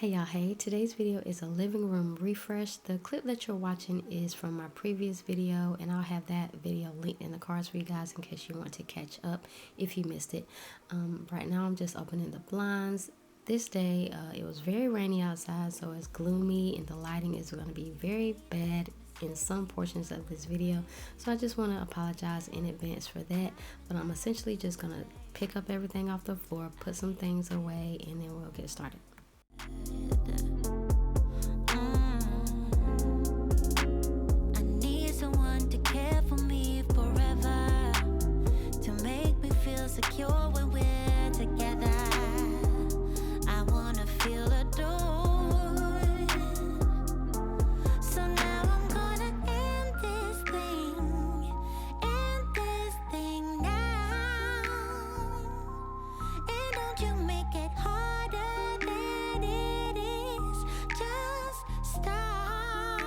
Hey y'all, hey, today's video is a living room refresh. The clip that you're watching is from my previous video, and I'll have that video linked in the cards for you guys in case you want to catch up if you missed it. Right now I'm just opening the blinds. This day it was very rainy outside, so it's gloomy and the lighting is going to be very bad in some portions of this video, so I just want to apologize in advance for that. But I'm essentially just going to pick up everything off the floor, put some things away, and then we'll get started. I need someone to care for me forever, to make me feel secure when we're together. I wanna feel adored. So now I'm gonna end this thing now. And don't you make it harder than it is. Just stop.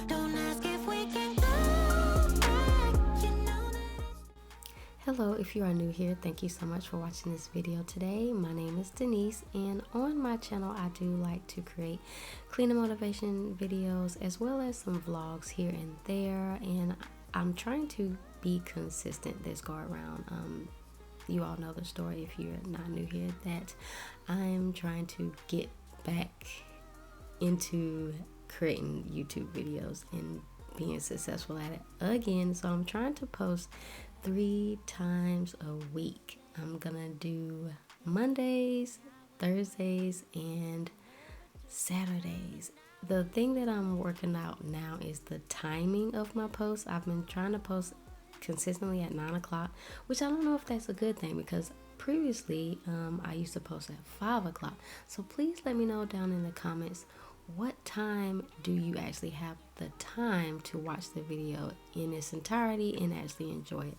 Don't ask if we can go back. You know that it's Hello, if you are new here, thank you so much for watching this video today. My name is Denise, and on my channel I do like to create cleaning motivation videos as well as some vlogs here and there, and I'm trying to be consistent this go around. You all know the story if you're not new here, that I'm trying to get back into creating YouTube videos and being successful at it again. So I'm trying to post 3 times a week. I'm gonna do Mondays, Thursdays, and Saturdays. The thing that I'm working out now is the timing of my posts. I've been trying to post consistently at 9 o'clock, which I don't know if that's a good thing, because previously I used to post at 5 o'clock. So please let me know down in the comments, what time do you actually have the time to watch the video in its entirety and actually enjoy it?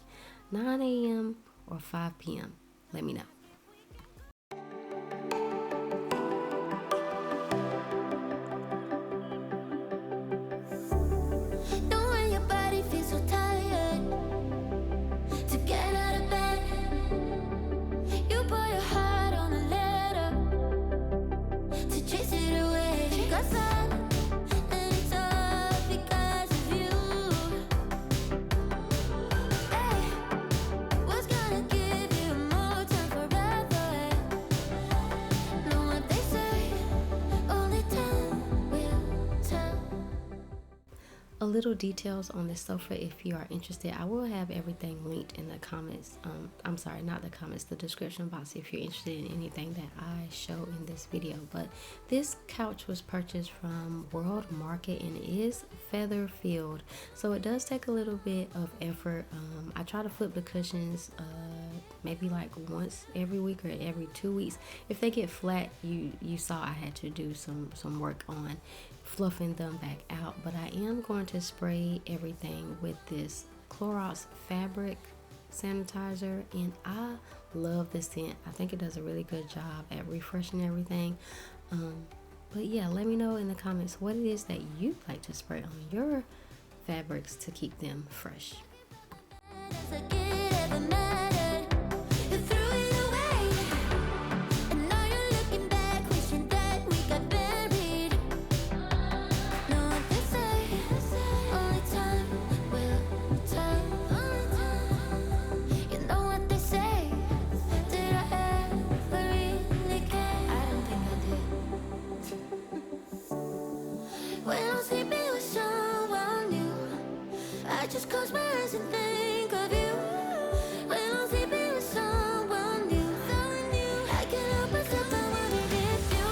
9 a.m. or 5 p.m. Let me know. know when your body feels so tired to get out of bed. You put your heart on a letter to chase it away. Got sad and it's all because of you. Hey, what's gonna give you more time forever? Know what they say, only time will tell. A little details on this sofa if you are interested. I will have everything linked in the comments. I'm sorry, not the comments, the description box if you're interested in anything that I show in this video. But this couch was purchased from World Market and it is feather filled, so it does take a little bit of effort. I try to flip the cushions maybe like once every week or every 2 weeks. If they get flat, you saw I had to do some work on fluffing them back out. But I am going to spray everything with this Clorox fabric sanitizer, and I love this scent. I think it does a really good job at refreshing everything. But yeah, let me know in the comments what it is that you like to spray on your fabrics to keep them fresh. Does it ever matter? You threw it away, and now you're looking back, wishing that we got buried. Know what they say, only time will tell. You know what they say, did I ever really care? I don't think I did. When I'm sleeping with someone new, I just close my eyes and think of you. When I'm sleeping with someone new, I can't help myself, I wanna miss you.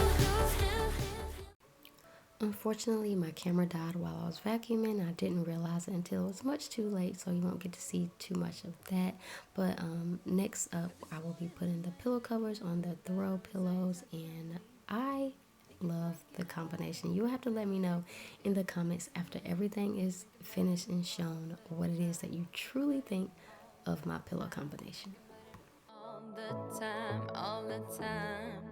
Unfortunately, my camera died while I was vacuuming. I didn't realize it until it was much too late, so you won't get to see too much of that. But next up, I will be putting the pillow covers on the throw pillows, and I love the combination. You'll have to let me know in the comments after everything is finished and shown what it is that you truly think of my pillow combination. All the time.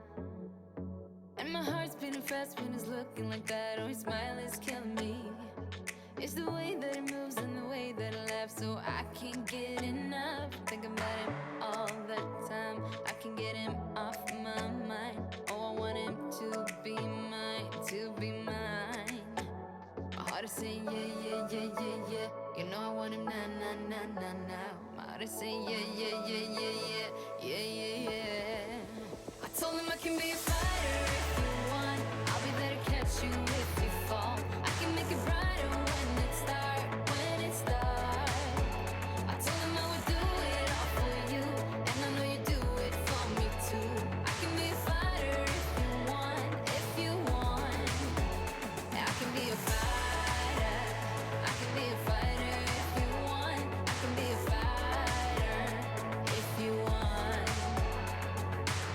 And my heart's beating fast when it's looking like that. Oh, his smile is killing me. It's the way that it moves and the way that it laughs, so I can't get enough. Think about him all the time. I can get him off my mind. Oh, I want him nah, nah, nah. My heart is saying yeah, yeah, yeah, yeah, yeah, yeah, yeah, yeah. I told him I can be a fighter if you want. I'll be there to catch you if you fall. I can make it brighter when it's dark, when it's dark. I told him I would do it all for you, and I know you do it for me too. I can be a fighter if you want, if you want. I can be a fighter. I can be a fighter if you want. I can be a fighter if you want.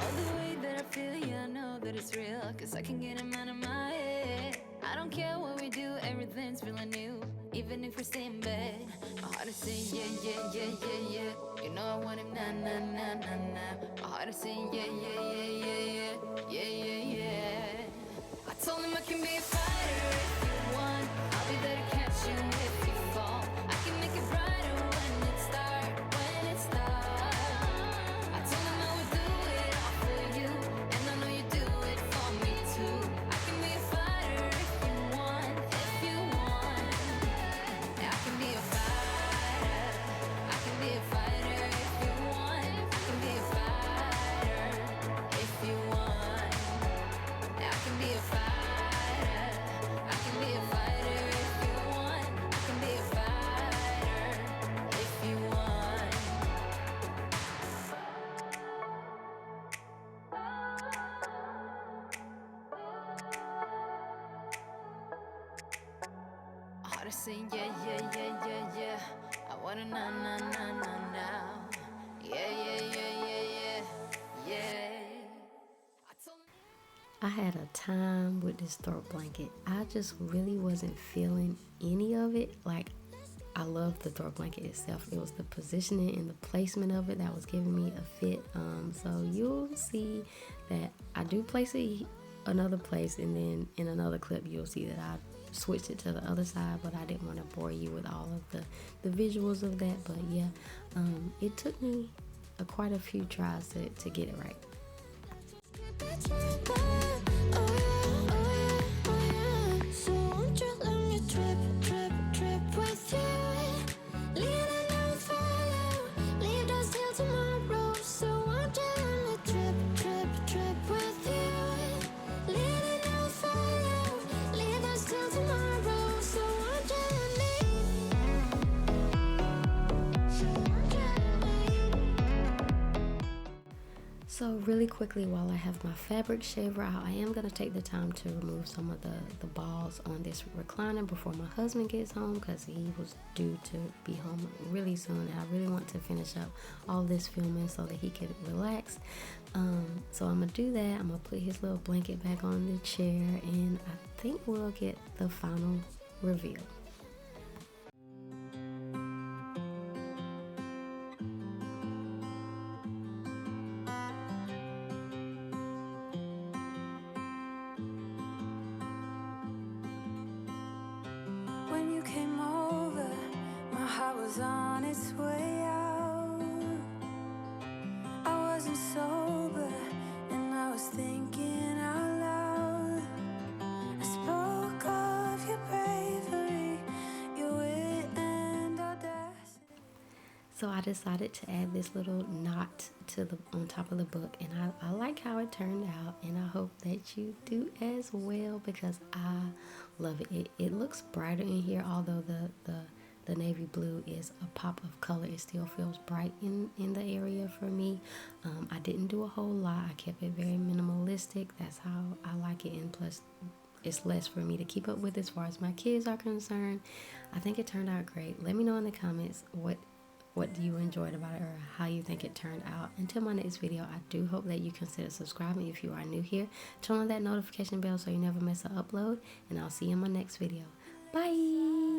Oh, the way that I feel, yeah, I know that it's real, 'cause I can get him out of my head. I don't care what we do, everything's feeling new. Even if we stay in bed, my heart is saying yeah, yeah, yeah, yeah, yeah. You know I want him, nah, nah, nah, nah, nah. My heart is saying yeah, yeah, yeah, yeah, yeah, yeah, yeah, yeah. I told him I can be a fighter if you want. I'll be there to catch you if you fall. I can make it brighter when it's dark, when it's dark. I told him I would do it all for you, and I know you do it for me too. I can be a fighter if you want, if you want. I can be a fighter. I can be a fighter if you want. I can be a fighter if you want. I can be a fighter. I can be a fighter if you want. I can be a fighter if you want. My heart is saying yeah, yeah, yeah, yeah, yeah. I wanna nah, nah, nah, nah, now. Yeah, yeah, yeah, yeah, yeah, yeah. I told him. I had a time with this throat blanket. I just really wasn't feeling any of it. Like, I love the throat blanket itself. It was the positioning and the placement of it that was giving me a fit. So you'll see that I do place it another place, and then in another clip you'll see that I switched it to the other side, but I didn't want to bore you with all of the visuals of that. But yeah, it took me quite a few tries to get it right. So won't you let me trip, trip, trip with you? Leading and follow, leave us till tomorrow. So won't you let me trip, trip, trip with you? Leading and follow, leave us till tomorrow. So won't you let me? So won't you let me? So really quickly, while I have my fabric shaver out, I am going to take the time to remove some of the balls on this recliner before my husband gets home, because he was due to be home really soon, and I really want to finish up all this filming so that he could relax. So I'm going to do that. I'm going to put his little blanket back on the chair, and I think we'll get the final reveal. When you came over, my heart was on its way out. I wasn't sober, and I was thinking out loud. I spoke of your bravery, your wit and audacity. So I decided to add this little knot to the on top of the book, and I like how it turned out, and I hope that you do as well, because I love it. It looks brighter in here, although the navy blue is a pop of color. It still feels bright in the area for me. I didn't do a whole lot. I kept it very minimalistic. That's how I like it, and plus it's less for me to keep up with as far as my kids are concerned. I think it turned out great. Let me know in the comments what you enjoyed about it, or how you think it turned out. Until my next video, I do hope that you consider subscribing if you are new here. Turn on that notification bell so you never miss an upload, and I'll see you in my next video. Bye.